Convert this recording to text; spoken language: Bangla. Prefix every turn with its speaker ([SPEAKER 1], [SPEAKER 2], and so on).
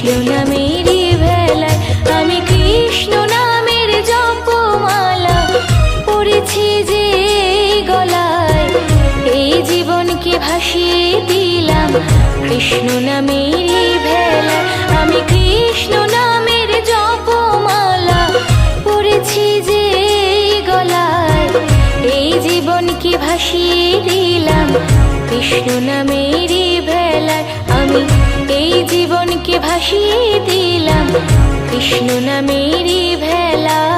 [SPEAKER 1] কৃষ্ণ নামেরই ভেলায় আমি কৃষ্ণ নামের জপমালা পড়েছি যে গলায়, এই জীবনকে ভাসিয়ে দিলাম কৃষ্ণ নামেরই ভেলায়। আমি কৃষ্ণ নামের জপমালা পড়েছি যে গলায়, এই জীবনকে ভাসিয়ে দিলাম কৃষ্ণ নামেরই ভেলায়। আমি এই জীবনকে ভাসিয়ে দিলাম কৃষ্ণ নামেরই ভেলায়।